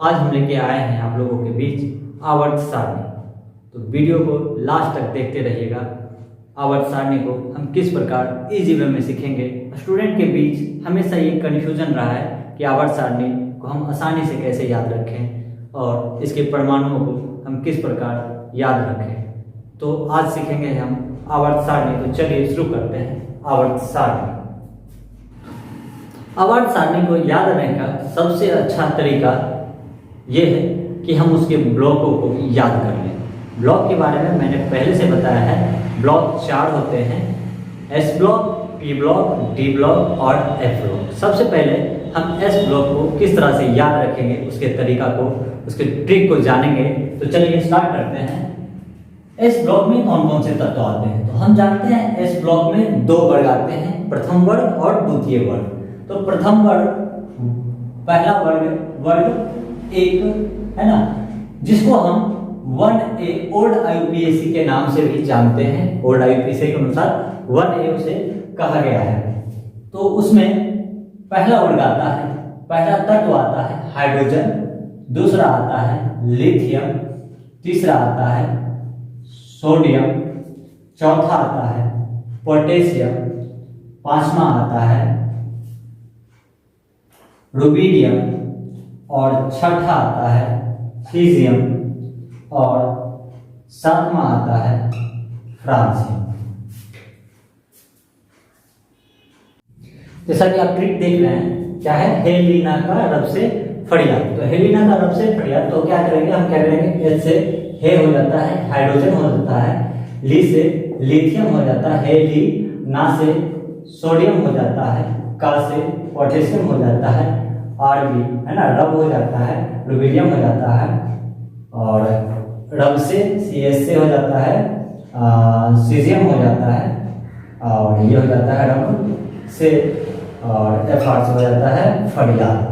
आज हम लेके आए हैं आप लोगों के बीच आवर्त सारणी। तो वीडियो को लास्ट तक देखते रहिएगा। आवर्त सारणी को हम किस प्रकार इजी वे में सीखेंगे। स्टूडेंट के बीच हमेशा ये कन्फ्यूजन रहा है कि आवर्त सारणी को हम आसानी से कैसे याद रखें और इसके परमाणुओं को हम किस प्रकार याद रखें। तो आज सीखेंगे हम आवर्त सारणी। तो चलिए शुरू करते हैं आवर्त सारणी। आवर्त सारणी को याद रखने का सबसे अच्छा तरीका ये है कि हम उसके ब्लॉकों को याद कर लें। ब्लॉक के बारे में मैंने पहले से बताया है। ब्लॉक 4 होते हैं, S block, P block, D block और एफ ब्लॉक। सबसे पहले हम एस ब्लॉक को किस तरह से याद रखेंगे, उसके तरीका को, उसके ट्रिक को जानेंगे। तो चलिए स्टार्ट करते हैं। एस ब्लॉक में कौन कौन से तत्व आते हैं? तो हम जानते हैं एस ब्लॉक में 2 वर्ग आते हैं, प्रथम वर्ग और द्वितीय वर्ग। तो प्रथम वर्ग, पहला वर्ग 1 है ना, जिसको हम 1A ओल्ड IUPAC के नाम से भी जानते हैं। ओल्ड IUPAC के अनुसार 1A उसे कहा गया है। तो उसमें पहला वर्ग आता है, पहला तत्व आता है हाइड्रोजन, दूसरा आता है लिथियम, तीसरा आता है सोडियम, चौथा आता है पोटेशियम, पांचवा आता है रुबिडियम और छठा आता है सीजियम और सातवां आता है फ्रांसियम। जैसा कि आप ट्रिक देख रहे हैं, क्या है, हेलिना का रब से फरियाद। तो हेलिना का रब से फरियाद, तो क्या करेंगे, हम क्या करेंगे, एच से हे हो जाता है, हाइड्रोजन हो जाता है, ली से लिथियम हो जाता है, हेली, ना से सोडियम हो जाता है, का से पोटेशियम हो जाता है, आरबी है ना, रब हो जाता है, रुबिडियम हो जाता है, और रब से सीएस से हो जाता है, सीजियम हो जाता है, और ये हो जाता है रब से, और एफआर से हो जाता है फरियाद,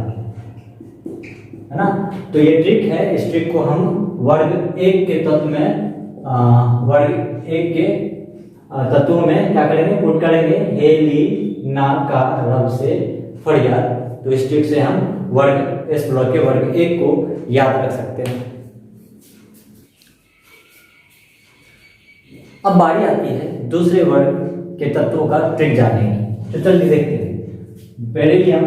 है ना। तो ये ट्रिक है। इस ट्रिक को हम वर्ग 1 के तत्व में, वर्ग 1 के तत्वों में क्या करेंगे, पुट करेंगे, हेली ना का रब से फरियाद। तो इस ट्रिक से हम वर्ग इस ब्लॉक के वर्ग 1 को याद रख सकते हैं। अब बारी आती है दूसरे वर्ग के तत्वों का ट्रिक जानने की। तो चलिए देखते हैं। Beryllium,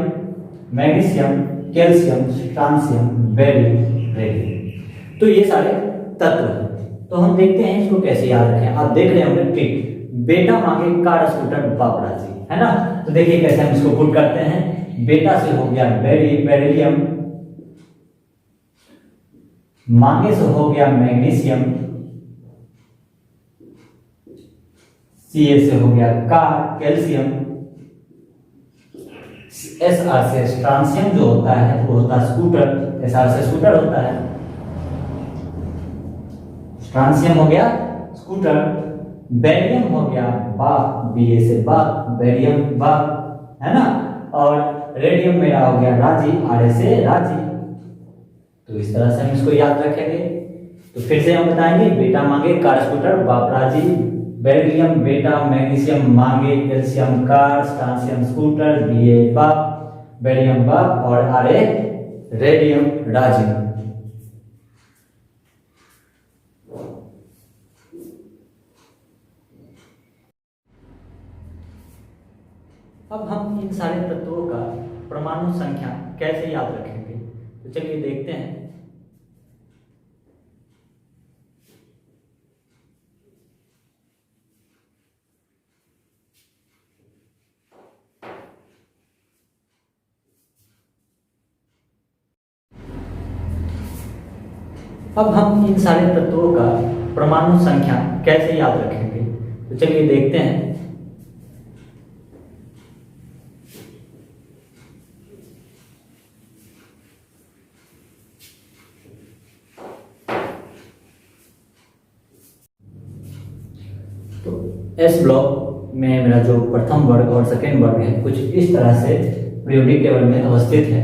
magnesium, calcium, strontium, barium, radium. तो ये सारे तत्व हैं। तो हम देखते हैं इसको कैसे याद रखें। आप देख रहे होंगे ट्रिक, बेटा मांगे कार स्कूटर बाप राजी, है ना। तो देखिए कैसे हम इसको पुट करते हैं। बेटा से हो गया बेरिलियम, मांगे से हो गया मैग्नीशियम, सीए से हो गया कार कैल्शियम, एसआर से स्ट्रांसियम जो होता है वो होता है स्कूटर, एसआर से स्कूटर होता है, स्ट्रांसियम हो गया स्कूटर, बेरियम हो गया बाप, बीए से बाप, बेरियम बाप, है ना, और रेडियम मेरा हो गया राजी, आरए से राजी। तो इस तरह से हम इसको याद रखेंगे। तो फिर से हम बताएंगे, बेटा मांगे कार स्कूटर बाप राजी, बेरिलियम बेटा, मैग्नीशियम मांगे, calcium car, strontium scooter, BA बाप, बेरियम बाप और आरए रेडियम राजी। अब हम इन सारे तत्वों का परमाणु संख्या कैसे याद रखेंगे। तो चलिए देखते हैं। अब हम इन सारे तत्वों का परमाणु संख्या कैसे याद रखेंगे। तो चलिए देखते हैं। तो एस ब्लॉक में मेरा जो प्रथम वर्ग और सेकेंड वर्ग है कुछ इस तरह से पीरियोडिक टेबल में अवस्थित है।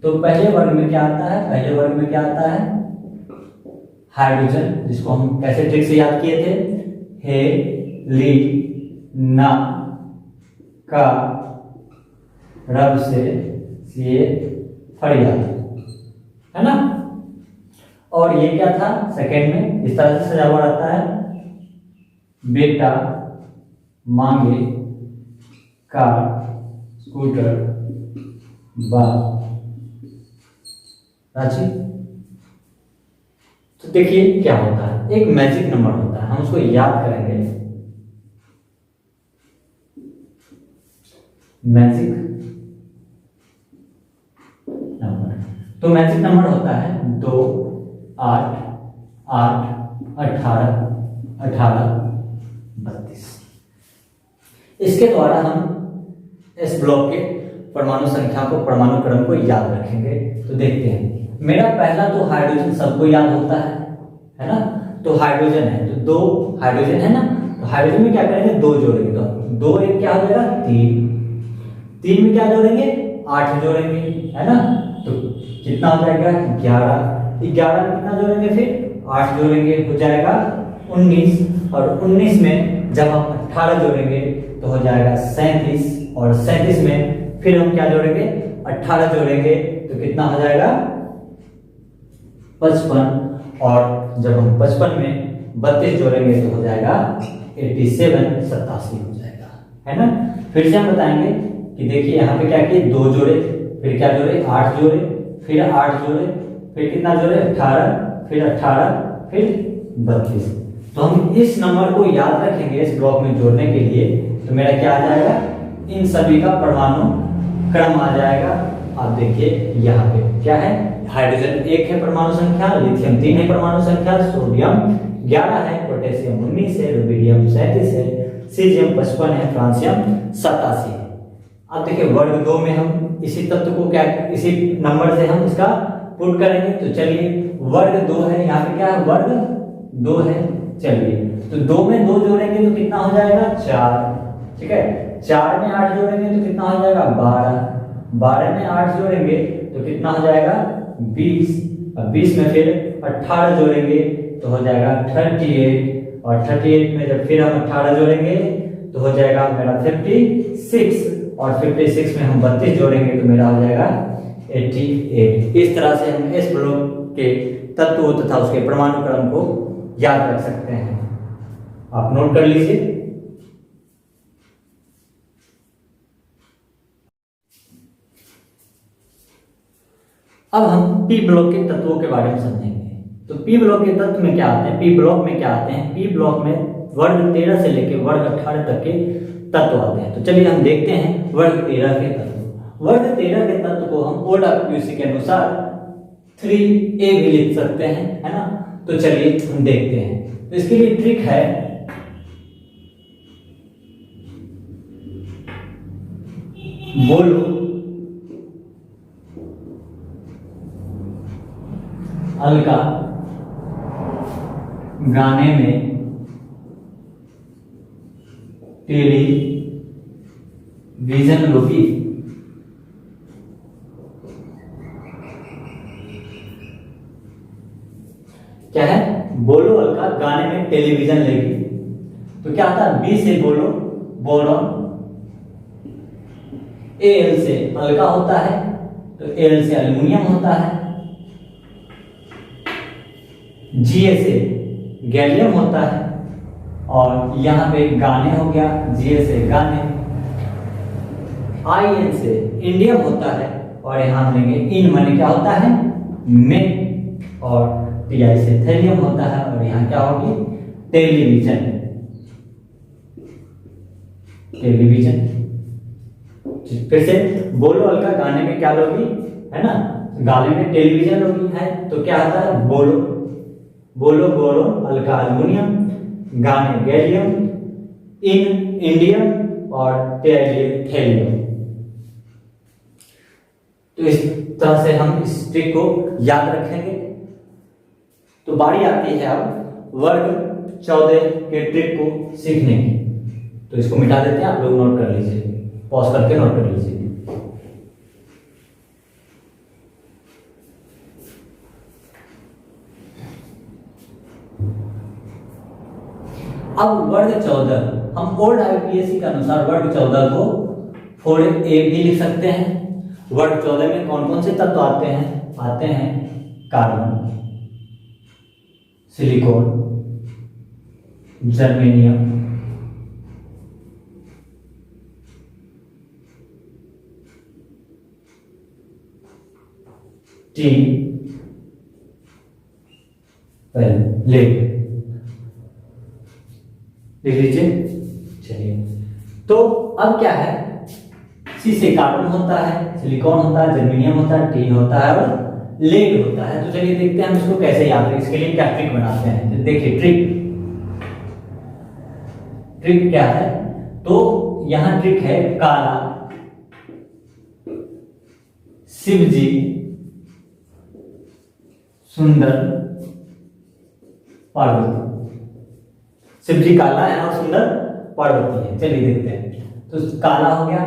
तो पहले वर्ग में क्या आता है, पहले वर्ग में क्या आता है, हाइड्रोजन, जिसको हम कैसे ट्रिक से याद किए थे, हे ली ना का रब से ये फरियाद, है ना। और ये क्या था सेकंड में, इस तरह से सजा हुआ रहता है, बेटा मांगे कार, स्कूटर, बाप, रांची। तो देखिए क्या होता है, एक मैजिक नंबर होता है, हम उसको याद करेंगे। मैजिक नंबर, तो मैजिक नंबर होता है 2, 8, 8, 18, 18, 32। इसके द्वारा हम इस ब्लॉक के परमाणु संख्या को, परमाणु क्रम को याद रखेंगे। तो देखते हैं, मेरा पहला तो हाइड्रोजन सबको याद होता है ना। तो हाइड्रोजन है, तो 2 हाइड्रोजन है ना, तो हाइड्रोजन में क्या करेंगे, 2 जोड़ेंगे, तो 2 एक क्या हो जाएगा 3, 3 में क्या जोड़ेंगे 8 जोड़ेंगे, है ना। तो कितना हो जाएगा 11, 11 में कितना जोड़ेंगे फिर 8 जोड़ेंगे, हो जाएगा 19, और 19 में जब हम 18 जोड़ेंगे तो हो जाएगा 37, और 37 में फिर हम क्या जोड़ेंगे 18 जोड़ेंगे तो कितना हो जाएगा 55, और जब हम 55 में 32 जोड़ेंगे तो हो जाएगा 87, 87 हो जाएगा, है ना। फिर से हम बताएंगे कि देखिए यहाँ पे क्या किए, 2 जोड़े, फिर क्या जोड़े 8 जोड़े, फिर 8 जोड़े, फिर कितना जोड़े 18, फिर 18, फिर 32। तो हम इस नंबर को याद रखेंगे इस ब्लॉक में जोड़ने के लिए, तो मेरा क्या आ जाएगा, इन सभी का परमाणु क्रम आ जाएगा। आप देखिए यहाँ पे क्या है, हाइड्रोजन 1 है परमाणु संख्या, लिथियम 3 है परमाणु संख्या, सोडियम 11 है, पोटेशियम 19 है, रुबिडियम 37 है, सीजियम 55 है, फ्रांसियम 87 है। अब देखिए वर्ग 2 में हम इसी तत्व को क्या, इसी नंबर से हम इसका पुट करेंगे। तो चलिए वर्ग 2 है, यहाँ पे क्या है वर्ग 2 है, चलिए तो 2 में 2 जोड़ेंगे तो कितना हो जाएगा 4, ठीक है। 4 में 8 जोड़ेंगे तो कितना हो जाएगा 12, 12 में 8 जोड़ेंगे तो कितना हो जाएगा 20, और 20 में फिर 18 जोड़ेंगे तो हो जाएगा 38, और 38 में जब फिर हम 18 जोड़ेंगे तो हो जाएगा मेरा 56, और 56 में हम 32 जोड़ेंगे तो मेरा हो जाएगा 88। इस तरह से हम इस ब्लॉक के तत्वों तथा उसके परमाणु क्रम को याद रख सकते हैं। आप नोट कर लीजिए। अब हम पी ब्लॉक के तत्वों के बारे में समझेंगे। तो पी ब्लॉक के तत्व में क्या आते हैं, पी ब्लॉक में क्या आते हैं, पी ब्लॉक में वर्ग 13 से लेकर वर्ग 18 तक के तत्व आते हैं। तो चलिए हम देखते हैं वर्ग 13 के तत्व। वर्ग 13 के तत्व को हम ओल्ड आईपीसी के अनुसार 3a भी लिख सकते हैं, है ना। तो चलिए हम देखते हैं। तो इसके लिए ट्रिक है, बोलो अलका गाने में टेलीविजन लोगी। क्या है, बोलो अलका गाने में टेलीविजन लेगी। तो क्या आता है, बी से बोलो बोरॉन, एल से अलका होता है तो एल से एल्युमिनियम होता है, जीए से गैलियम होता है, और यहां पे गाने हो गया, जीए से गाने, आईएन से इंडियम होता है, और यहां हम लेंगे इन माने क्या होता है में, और टीआई से थेलियम होता है, और यहां क्या होगी टेलीविजन, टेलीविजन। फिर से बोलो अलका गाने में क्या लोगी, है ना, गाने में टेलीविजन लोगी है, तो क्या आता है बोलो, बोलो बोलो अलका एल्युमिनियम, गाने गैलियम, इन इंडियम, और थेलियम। तो इस तरह से हम इस ट्रिक को याद रखेंगे। तो बारी आती है अब वर्ग 14 के ट्रिक को सीखने की। तो इसको मिटा देते हैं, आप लोग नोट कर लीजिए, पॉज करके नोट कर लीजिए। अब वर्ग 14 हम ओल्ड आईपीएससी के अनुसार वर्ग 14 को 4a भी लिख सकते हैं। वर्ग 14 में कौन कौन से तत्व आते हैं, आते हैं carbon, silicon, germanium, tin, lead. देख लीजिए। चलिए, तो अब क्या है, सी से कार्बन होता है, सिलिकॉन होता है, जर्मेनियम होता है, टीन होता है और लेड होता है। तो चलिए देखते हैं हम इसको कैसे याद रखें। इसके लिए क्या ट्रिक बनाते हैं। तो देखिए ट्रिक क्या है, तो यहां ट्रिक है काला, शिवजी, सुंदर, पार्वती। शिवजी काला है और सुंदर पार्वती है। चलिए देखते हैं। तो काला हो गया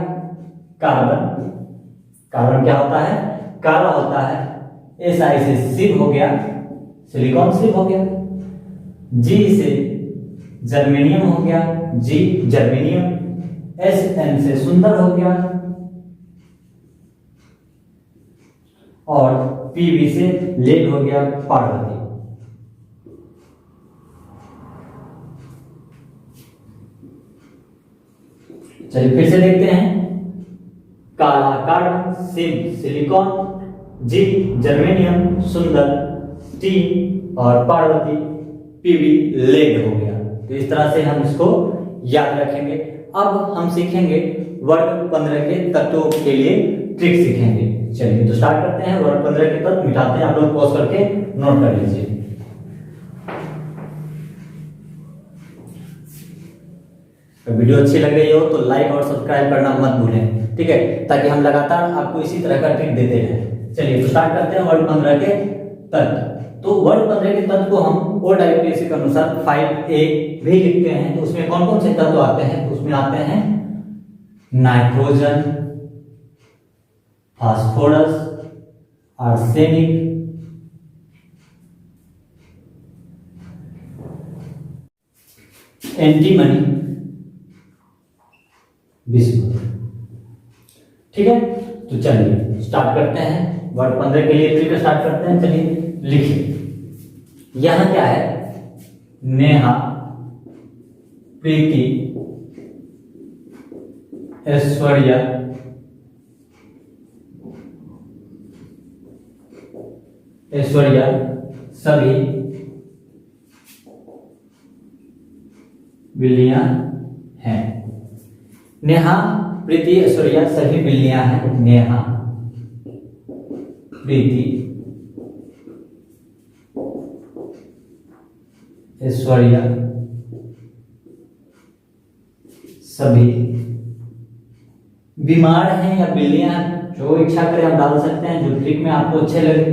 कार्बन, कार्बन क्या होता है, काला होता है। SI से शिव हो गया, सिलिकॉन शिव हो गया। G से जर्मेनियम हो गया, G जर्मेनियम। SN से सुंदर हो गया और PB से लेड हो गया, पार्वती। चलिए फिर से देखते हैं। काला कार्बन, शिव सिलिकॉन, जी जर्मेनियम, सुंदर टी और पार्वती, पीबी लेड हो गया। तो इस तरह से हम इसको याद रखेंगे। अब हम सीखेंगे वर्ग 15 के तत्वों के लिए ट्रिक सीखेंगे। चलिए तो स्टार्ट करते हैं। वर्ग 15 के तत्व मिटाते हैं, आप लोग पॉज करके नोट कर लीजिए। वीडियो अच्छी लग रही हो तो लाइक और सब्सक्राइब करना मत भूलें, ठीक है, ताकि हम लगातार आपको इसी तरह का ट्रिक देते रहें। चलिए तो स्टार्ट करते हैं वर्ग 15 के तत्व। तो वर्ग 15 के तत्व को हम OIUPAC के अनुसार 5A भी लिखते हैं। तो उसमें कौन कौन से तत्व आते हैं, तो उसमें आते हैं nitrogen, phosphorus, arsenic, antimony, bismuth. ठीक है, तो चलिए स्टार्ट करते हैं। वर्ग 15 के लिए ट्रिक स्टार्ट करते हैं। चलिए लिखिए। यहां क्या है, नेहा, प्रीति, ऐश्वर्या, सभी बिल्लियां हैं। नेहा, प्रीति, ऐश्वर्या सभी बिल्लियां हैं। नेहा, प्रीति, ऐश्वर्या सभी बीमार हैं या बिल्लियां, जो इच्छा करें आप डाल सकते हैं, जो ट्रिक में आपको अच्छे लगे।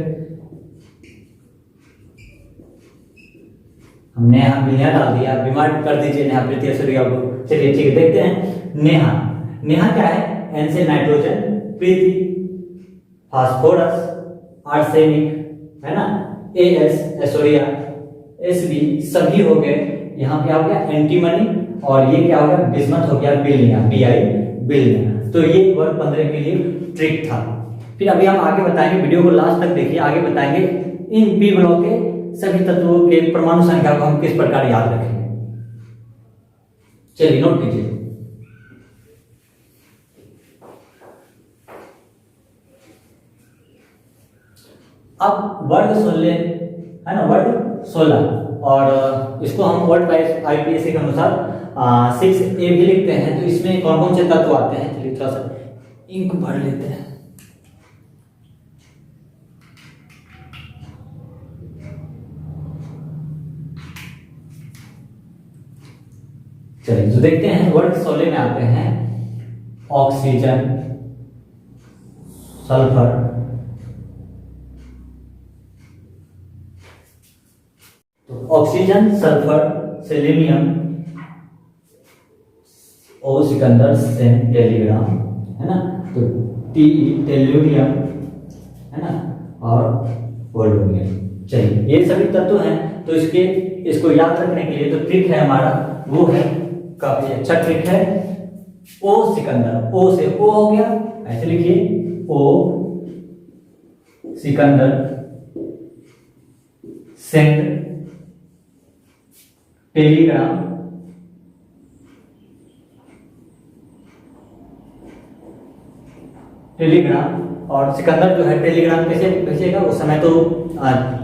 हमने यहाँ बिल्लियां डाल दिया, बीमार कर दीजिए नेहा, प्रीति, ऐश्वर्या को। चलिए ठीक है, देखते हैं। नेहा, नेहा क्या है, N से नाइट्रोजन, प्रीति फास्फोरस, आर्सेनिक है ना, AS ऐश्वर्या, SB सभी हो गए। यहाँ क्या हो गया, एंटीमनी, और ये क्या हो गया, बिस्मथ हो गया, बिल्लियां, BI बिल्लियां। तो ये वर्ग 15 के लिए ट्रिक था। फिर अभी हम आगे बताएंगे, वीडियो को लास्ट तक देखिए, आगे बताएंगे इन P ब्लॉक के सभी तत्वों के परमाणु संख्या को हम किस प्रकार याद रखेंगे। चलिए नोट कीजिए। अब वर्ग 16 है ना, वर्ग 16, और इसको हम OIUPAC के अनुसार 6A भी लिखते हैं। तो इसमें कौन कौन से तत्व आते हैं, चलिए थोड़ा सा इंक भर लेते हैं। चलिए तो देखते हैं। वर्ग 16 में आते हैं ऑक्सीजन, सल्फर, तो oxygen, sulphur, selenium, O Sikandar, Sen Telegram है ना, तो Te टेल्यूरियम है ना, और पोलोनियम। चलिए ये सभी तत्व हैं। तो इसको याद रखने के लिए तो ट्रिक है हमारा, वो है काफी अच्छा ट्रिक है, O सिकंदर। O से O हो गया, ऐसे लिखिए, O सिकंदर, सेंट टेलीग्राम, और सिकंदर जो है टेलीग्राम कैसे भेजेगा, उस समय तो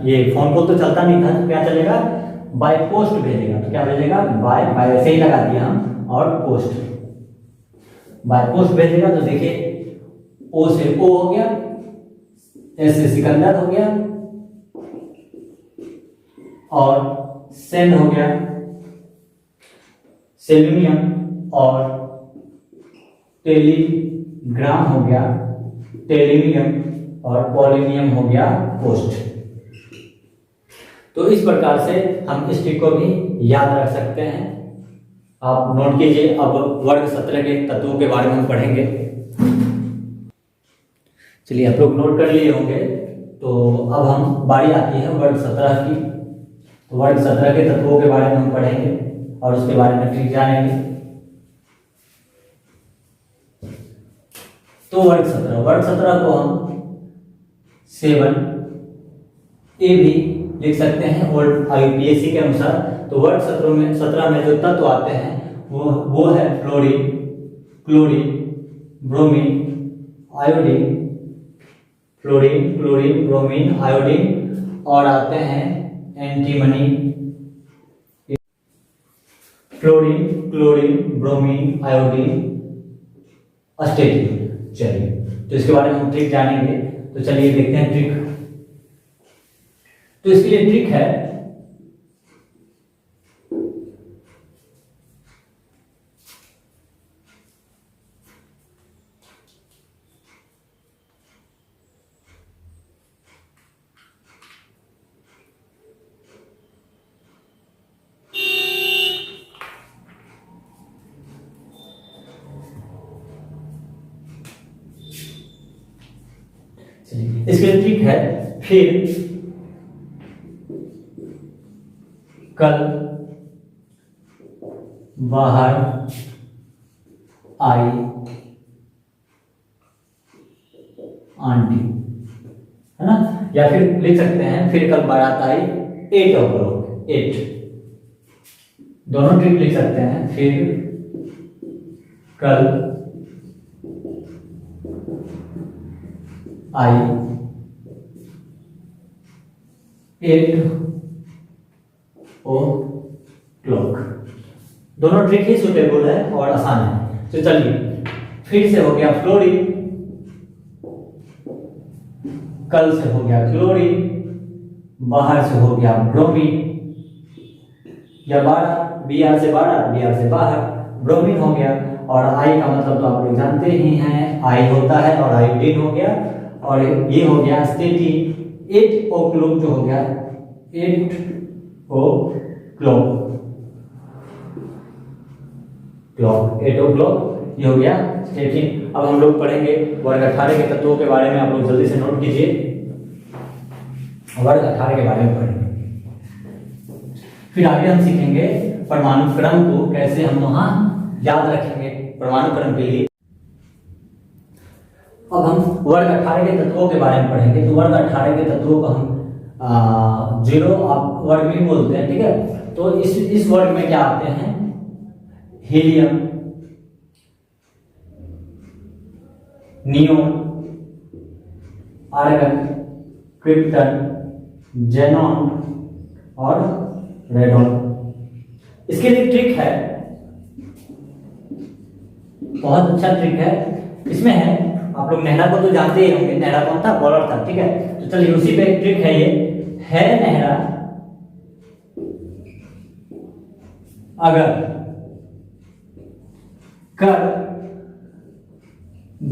ये फोन कॉल तो चलता नहीं था, तो क्या चलेगा, बाय पोस्ट भेजेगा। तो क्या भेजेगा, बाय ऐसे ही लगा दिया हम, और पोस्ट, बाय पोस्ट भेजेगा। तो देखिए ओ से ओ हो गया, एस से सिकंदर हो गया, और सेंड हो गया सेल्यूमियम, और टेलीग्राम हो गया टेलीमियम, और पॉलिनियम हो गया पोस्ट। तो इस प्रकार से हम इस ट्रिक को भी याद रख सकते हैं। आप नोट कीजिए। अब वर्ग 17 के तत्वों के बारे में हम पढ़ेंगे। चलिए आप लोग नोट कर लिए होंगे। तो अब हम बारी आती है वर्ग 17 की। तो वर्ग 17 के तत्वों के बारे में हम पढ़ेंगे और उसके बारे में ट्रिक जानेंगे। तो वर्ग 17 को हम 7a भी लिख सकते हैं ओल्ड IUPAC के अनुसार। तो वर्ग 17 में जो तत्व आते हैं वो है fluorine, chlorine, bromine, iodine, chlorine, bromine, iodine, और आते हैं antimony, fluorine, chlorine, bromine, iodine, astatine. चलिए तो इसके बारे में हम ट्रिक जानेंगे। तो चलिए देखते हैं ट्रिक। तो इसके लिए ट्रिक है, इसके लिए ट्रिक है, फिर कल बाहर आई आंटी, है ना। या फिर लिख सकते हैं फिर कल बारात आई 8 o'clock, 8। दोनों ट्रिक लिख सकते हैं। फिर कल आई 8 o'clock। दोनों ट्रिक ही सुटेबल है और आसान है। तो चलिए फिर से हो गया फ्लोरीन, कल से हो गया क्लोरीन, बाहर से हो गया ब्रोमीन, या BR से बाहर ब्रोमीन हो गया। और आई का मतलब तो आप लोग जानते ही हैं, आई होता है, और आयोडीन हो गया, और ये हो गया स्टेटिन। 8 o'clock जो हो गया 8 o'clock, ये हो गया स्टेटिन। अब हम लोग पढ़ेंगे वर्ग 18 के तत्वों के बारे में। आप लोग जल्दी से नोट कीजिए। वर्ग 18 के बारे में पढ़ेंगे। फिर आगे हम सीखेंगे परमाणु क्रम को कैसे हम वहां याद रखेंगे परमाणु क्रम के लिए। अब हम वर्ग 18 के तत्वों के बारे में पढ़ेंगे। तो वर्ग 18 के तत्वों को हम 0 आप वर्ग में बोलते हैं, ठीक है। तो इस वर्ग में क्या आते हैं, helium, neon, argon, krypton, xenon और रेडॉन। इसके लिए ट्रिक है, बहुत अच्छा ट्रिक है। इसमें है, आप लोग नेहरा को तो जानते ही होंगे। नेहरा कौन था, बॉलर था, ठीक है। तो चलिए उसी पे एक ट्रिक है, ये है नेहरा अगर कर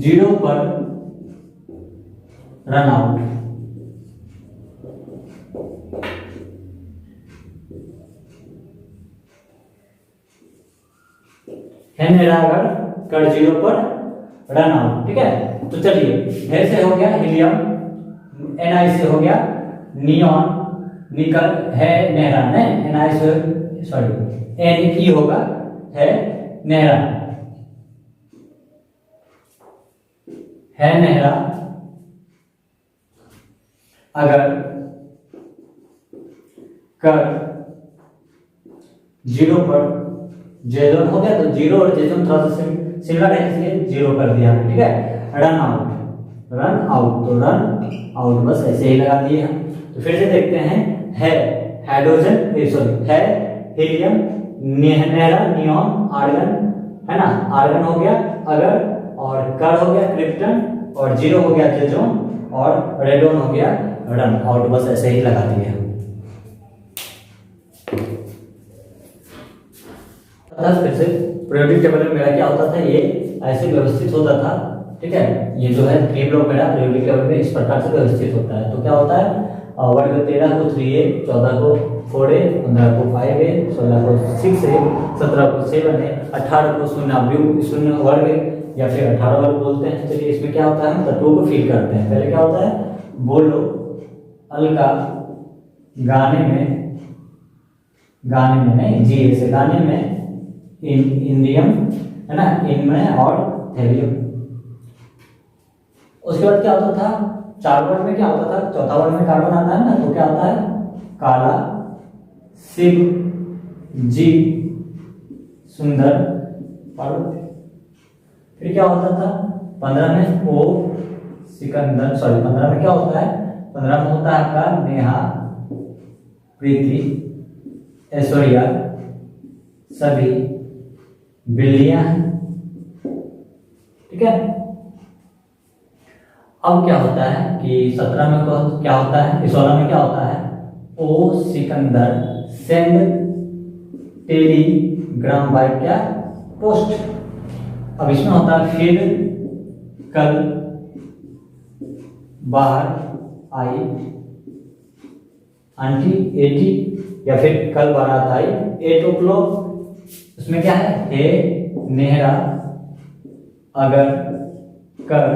0 पर रन आउट, है नेहरा अगर कर 0 पर रन आउट, ठीक है। तो चलिए है से हो गया हीलियम, Na से हो गया नियॉन, निकल, है नेहरा, Na से सॉरी Ne होगा, है नेहरा, है नेहरा अगर कर जीरो पर जेजोन हो गया, तो जीरो और जेजोन थोड़ा सा सिमिलर है इसलिए जीरो कर दिया हमने, ठीक है। रन आउट, रन आउट, तो रन आउट बस ऐसे ही लगा दिए हम। तो फिर से देखते हैं, है हाइड्रोजन, सॉरी है हीलियम, नेहरा, नियॉन, आर्गन, है ना, आर्गन हो गया अगर, और कर हो गया क्रिप्टन, और जीरो हो गया जेजोन, और रेडोन हो गया रन आउट, बस ऐसे ही लगा दिए हम। फिर से पीरियोडिक टेबल में मेरा क्या होता था, ये ऐसे व्यवस्थित होता था, ठीक है। ये जो है 3 ब्लॉक मेरा पीरियोडिक टेबल में इस प्रकार से व्यवस्थित होता है। तो क्या होता है, वर्ग 13 को 3a, 14 को 4a, 15 को 5a, 16 को 6a, 17 को 7a, 18 को शून्य वर्ग या फिर 18 वर्ग बोलते हैं। चलिए इसमें क्या होता है, हम तत्वों को फिल करते हैं। पहले क्या होता है, बोलो अलका, गाने में नहीं, जी ऐसे गाने में, इंडियम, है ना, इनमें, और थेलियम। उसके बाद क्या होता था, 4 वर्ड में क्या होता था, चौथा वर्ड में कार्बन आता है ना, तो क्या होता है, काला, शिव, जी, सुंदर, पार्वती। फिर क्या होता था 15 में, ओ सिकंदर, सॉरी 15 में क्या होता है, 15 में होता है आपका नेहा, प्रीति, ऐश्वर्या, सभी, बिल्लियां, ठीक है। अब क्या होता है कि 17 में क्या होता है, 16 में क्या होता है, ओ सिकंदर सेंड टेलीग्राम बाय क्या, पोस्ट। अब इसमें होता है फिर कल बाहर आई आंटी 80, या फिर कल बारात आई 8 o'clock। उसमें क्या है नेहरा, अगर, कर,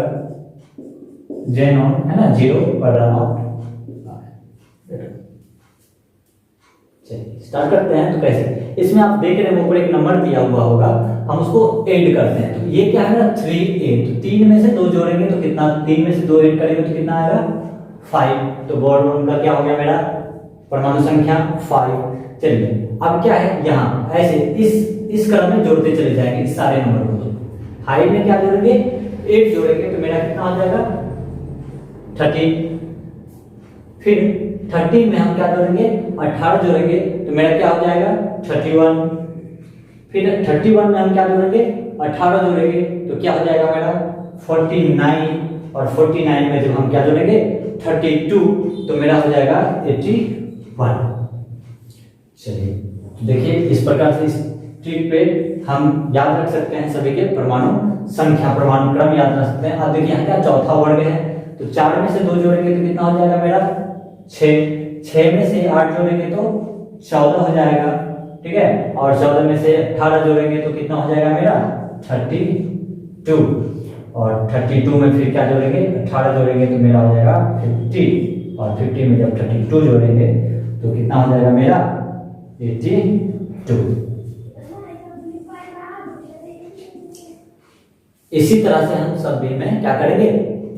जेनोन, है ना, जीरो पर रन आउट। चलिए स्टार्ट करते हैं। तो कैसे, इसमें आप देख रहे हैं ऊपर एक नंबर दिया हुआ होगा, हम उसको ऐड करते हैं। तो ये क्या है ना 3a, तो 3 में से 2 जोड़ेंगे तो कितना, 3 में से 2 ऐड करेंगे तो कितना आएगा 5। तो बोर्ड का क्या हो गया मेरा परमाणु संख्या 5। चलिए अब क्या है, यहाँ ऐसे इस क्रम में जोड़ते चले जाएंगे इस सारे नंबर को। 5 में क्या जोड़ेंगे, 8 जोड़ेंगे तो मेरा कितना हो जाएगा 30। फिर 30 में हम क्या जोड़ेंगे, 18 जोड़ेंगे तो मेरा क्या हो जाएगा 31। फिर 31 में हम क्या जोड़ेंगे, 18 जोड़ेंगे तो क्या हो जाएगा मेरा 49, और 49 में जब हम क्या जोड़ेंगे 32 तो मेरा हो जाएगा 81। चलिए देखिए इस प्रकार से इस ट्रिक पे हम याद रख सकते हैं सभी के परमाणु संख्या, परमाणु क्रम याद रख सकते हैं। अब देखिए यहाँ क्या चौथा वर्ग है, तो 4 में से 2 जोड़ेंगे तो कितना हो जाएगा मेरा 6। 6 में से 8 जोड़ेंगे तो 14 हो जाएगा, ठीक है। और 14 में से 18 जोड़ेंगे तो कितना हो जाएगा मेरा 32। और 32 में फिर क्या जोड़ेंगे, 18 जोड़ेंगे तो मेरा हो जाएगा 50। और 50 में जब 32 जोड़ेंगे तो कितना हो जाएगा मेरा 82। इसी तरह से हम सभी में क्या करेंगे,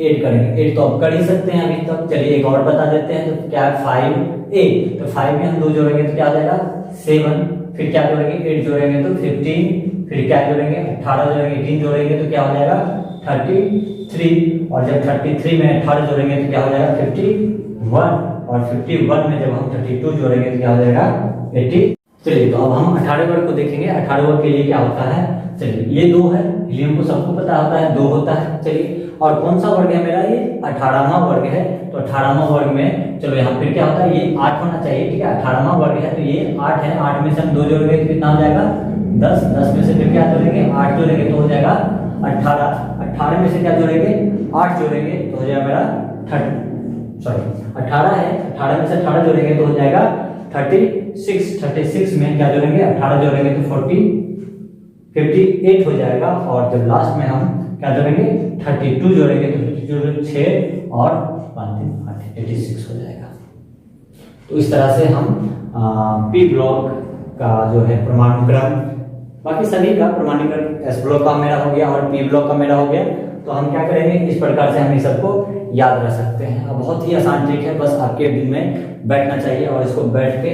ऐड करेंगे। ऐड तो आप कर ही सकते हैं अभी तक। चलिए एक और बता देते हैं। तो क्या है 5a, तो 5 में हम 2 जोड़ेंगे तो क्या हो जाएगा 7। फिर क्या जोड़ेंगे 8 जोड़ेंगे तो 15। फिर क्या जोड़ेंगे 18 जोड़ेंगे, 18 जोड़ेंगे तो क्या हो जाएगा 33। और जब 33 में 18 जोड़ेंगे तो क्या हो जाएगा 51। और 51 में जब हम 32 जोड़ेंगे तो क्या हो जाएगा 80। चलिए तो अब हम 18 वर्ग को देखेंगे। 18 वर्ग के लिए क्या होता है, चलिए ये 2 है, हीलियम को सबको पता होता है 2 होता है। चलिए और कौन सा वर्ग है मेरा, ये 18वां वर्ग है। तो 18वां वर्ग में चलो यहाँ फिर क्या होता है, ये 8 होना चाहिए, ठीक है। 18वां वर्ग है तो ये 8 है। 8 में से हम 2 जोड़ेंगे तो कितना हो जाएगा 10। 10 में से फिर क्या जोड़ेंगे 8 जोड़ेंगे तो हो जाएगा 18। 18 में से क्या जोड़ेंगे 8 जोड़ेंगे तो हो जाएगा मेरा 18 है। 18 में से 18 जोड़ेंगे तो हो जाएगा 36। 36 में क्या जोड़ेंगे 18 जोड़ेंगे तो 58 हो जाएगा। और जब लास्ट में हम क्या जोड़ेंगे 32 जोड़ेंगे तो 32 6 और 86 हो जाएगा। तो इस तरह से हम पी ब्लॉक का जो है परमाणु क्रम, बाकी सभी का परमाणुकरण एस ब्लॉक का मेरा हो गया और पी ब्लॉक का मेरा हो गया। तो हम क्या करेंगे, इस प्रकार से हम इस सबको याद रख सकते हैं। अब बहुत ही आसान ट्रिक है, बस आपके दिन में बैठना चाहिए और इसको बैठ के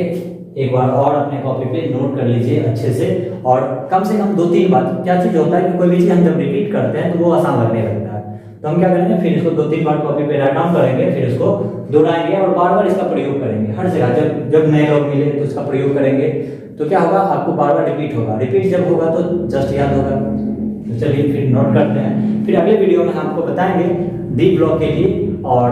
एक बार और अपने कॉपी पे नोट कर लीजिए अच्छे से, और कम से कम 2-3 बार। क्या चीज़ होता है कि कोई भी चीज़ हम जब रिपीट करते हैं तो वो आसान लगने लगता है, तो हम क्या करेंगे, फिर इसको 2-3 बार कॉपी पे राइट डाउन करेंगे, फिर इसको दोहराएंगे और बार बार इसका प्रयोग करेंगे हर जगह। जब जब नए लोग मिले तो इसका प्रयोग करेंगे, तो क्या होगा, आपको बार बार रिपीट होगा। रिपीट जब होगा तो जस्ट याद होगा। तो चलिए फिर नोट करते हैं, फिर अगले वीडियो में हम आपको बताएंगे डी ब्लॉक के लिए और